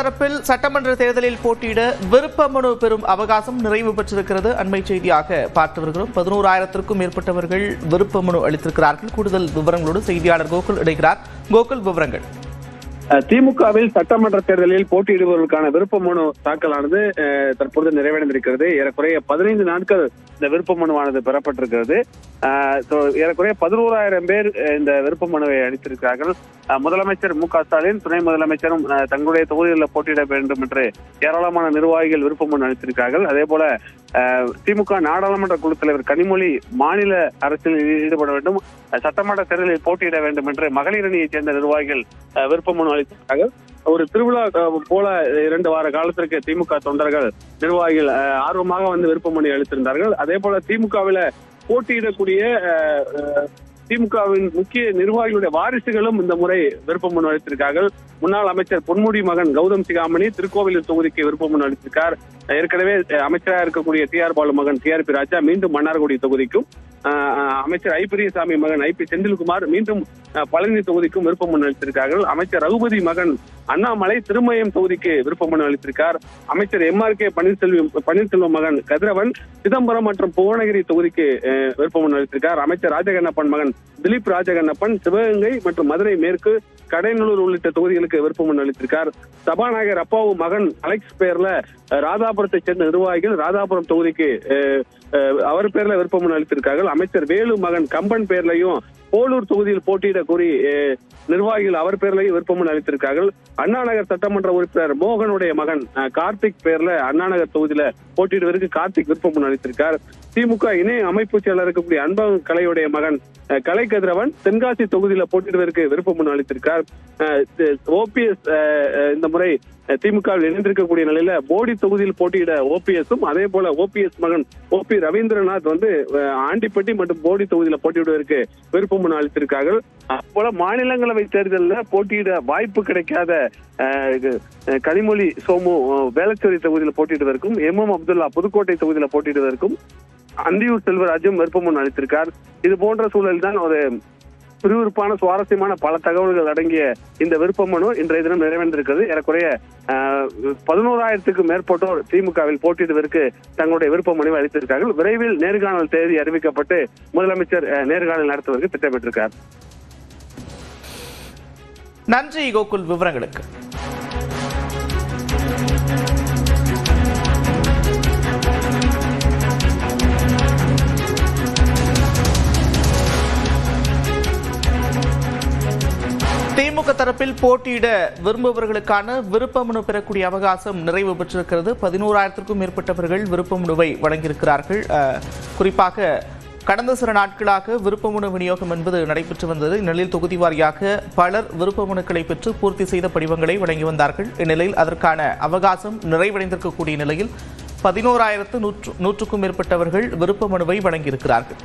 தரப்பில் சட்டமன்ற தேர்தலில் போட்டியிட விருப்ப மனு பெறும் அவகாசம் நிறைவு பெற்றிருக்கிறது. அண்மை செய்தியாக பார்த்து வருகிறோம். 11,000க்கும் மேற்பட்டவர்கள் விருப்ப மனு அளித்திருக்கிறார்கள். கூடுதல் விவரங்களோடு செய்தியாளர் கோகுல் இணைகிறார். கோகுல், விவரங்கள். திமுகவில் சட்டமன்ற தேர்தலில் போட்டியிடுபவர்களுக்கான விருப்ப மனு தாக்கலானது தற்போது நிறைவடைந்திருக்கிறது. ஏறக்குறைய 15 நாட்கள் இந்த விருப்ப மனுவானது பெறப்பட்டிருக்கிறது. ஏறக்குறைய 11,000 பேர் இந்த விருப்ப மனுவை அளித்திருக்கிறார்கள். முதலமைச்சர் மு க ஸ்டாலின், துணை முதலமைச்சரும் தங்களுடைய தொகுதிகளில் போட்டியிட வேண்டும் என்று ஏராளமான நிர்வாகிகள் விருப்ப மனு அளித்திருக்கிறார்கள். அதே போல திமுக நாடாளுமன்ற குழு தலைவர் கனிமொழி மாநில அரசியலில் ஈடுபட வேண்டும், சட்டமன்ற தேர்தலில் போட்டியிட வேண்டும் என்று மகளிர் அணியைச் சேர்ந்த நிர்வாகிகள் விருப்ப மனு அளித்திருக்கிறார்கள். ஒரு திருவிழா போல 2 வார காலத்திற்கு திமுக தொண்டர்கள் நிர்வாகிகள் ஆர்வமாக வந்து விருப்ப மனு அளித்திருந்தார்கள். அதே போல திமுகவில போட்டியிடக்கூடிய திமுகவின் முக்கிய நிர்வாகிகளுடைய வாரிசுகளும் இந்த முறை விருப்ப மனு அளித்திருக்கார்கள். முன்னாள் அமைச்சர் பொன்முடி மகன் கௌதம் சிகாமணி திருக்கோவிலூர் தொகுதிக்கு விருப்ப மனு அளித்திருக்கார். ஏற்கனவே அமைச்சராக இருக்கக்கூடிய TR பாலு மகன் TRP ராஜா மீண்டும் மன்னார்குடி தொகுதிக்கும், அமைச்சர் ஐ பெரியசாமி மகன் IP செந்தில்குமார் மீண்டும் பழனி தொகுதிக்கும் விருப்ப மனு அளித்திருக்கார்கள். அமைச்சர் ரகுபதி மகன் அண்ணாமலை திருமயம் தொகுதிக்கு விருப்ப மனு அளித்திருக்கார். அமைச்சர் MRK பன்னீர்செல்வம் மகன் கதிரவன் சிதம்பரம் மற்றும் புவனகிரி தொகுதிக்கு விருப்ப மனு அளித்திருக்கார். அமைச்சர் ராஜகண்ணப்பன் மகன் திலீப் ராஜகண்ணப்பன் சிவகங்கை மற்றும் மதுரை மேற்கு, கடையநல்லூர் உள்ளிட்ட தொகுதிகளுக்கு விருப்ப மனு அளித்திருக்கார். சபாநாயகர் அப்பாவு மகன் அலெக்ஸ் பேர்ல ராதாபுரத்தை சேர்ந்த நிர்வாகிகள் ராதாபுரம் தொகுதிக்கு அவர் பேர்ல விருப்ப மனு அளித்திருக்கார்கள். அமைச்சர் வேலு மகன் கம்பன் பேர்லையும் போலூர் தொகுதியில் போட்டியிட கோரி நிர்வாகிகள் அவர் பேர்லையும் விருப்ப மனு அளித்திருக்கார்கள். அண்ணாநகர் சட்டமன்ற உறுப்பினர் மோகனுடைய மகன் கார்த்திக் பேர்ல அண்ணாநகர் தொகுதியில போட்டியிடுவதற்கு கார்த்திக் விருப்ப மனு அளித்திருக்கார். திமுக இணை அமைப்பு செயலர் இருக்கக்கூடிய அன்பகம் கலையுடைய மகன் கலை கதிரவன் தென்காசி தொகுதியில போட்டியிடுவதற்கு விருப்ப மனு அளித்திருக்கார். OPS இந்த முறை திமுகவில் இணைந்திருக்கக்கூடிய நிலையில போடி தொகுதியில் போட்டியிட OPSம், அதே போல OPS மகன் OP ரவீந்திரநாத் வந்து ஆண்டிப்பட்டி மற்றும் போடி தொகுதியில போட்டியிடுவதற்கு விருப்ப மனு அளித்திருக்கார்கள். அதுபோல மாநிலங்களவை தேர்தலில் போட்டியிட வாய்ப்பு கிடைக்காத கனிமொழி சோமு வேளச்சேரி தொகுதியில் போட்டியிடுவதற்கும், MM அப்துல்லா புதுக்கோட்டை தொகுதியில போட்டியிடுவதற்கும், அந்தியூர் செல்வராஜும் விருப்ப மனு அளித்திருக்கார். இது போன்ற சூழல் தான் ஒரு விறுவிறுப்பான சுவாரஸ்யமான பல தகவல்கள் அடங்கிய இந்த விருப்ப மனு இன்றைய தினம் நிறைவடைந்திருக்கிறது. ஏறக்குறைய 11,000க்கும் மேற்பட்டோர் திமுகவில் போட்டியிடுவதற்கு தங்களுடைய விருப்ப மனுவை அளித்திருக்கார்கள். விரைவில் நேர்காணல் தேதி அறிவிக்கப்பட்டு முதலமைச்சர் நேர்காணல் நடத்துவதற்கு திட்டமிட்டிருக்கார். நன்றி கோகுல், விவரங்களுக்கு. திமுக தரப்பில் போட்டியிட விரும்புபவர்களுக்கான விருப்ப மனு பெறக்கூடிய அவகாசம் நிறைவு பெற்றிருக்கிறது. 11,000க்கும் மேற்பட்டவர்கள் விருப்ப மனுவை வழங்கியிருக்கிறார்கள். குறிப்பாக கடந்த சில நாட்களாக விருப்ப மனு விநியோகம் என்பது நடைபெற்று வந்தது. இந்நிலையில் தொகுதி வாரியாக பலர் விருப்ப மனுக்களை பெற்று பூர்த்தி செய்த படிவங்களை வழங்கி வந்தார்கள். இந்நிலையில் அதற்கான அவகாசம் நிறைவடைந்திருக்கக்கூடிய நிலையில் 11,100க்கும் மேற்பட்டவர்கள் விருப்ப மனுவை வழங்கியிருக்கிறார்கள்.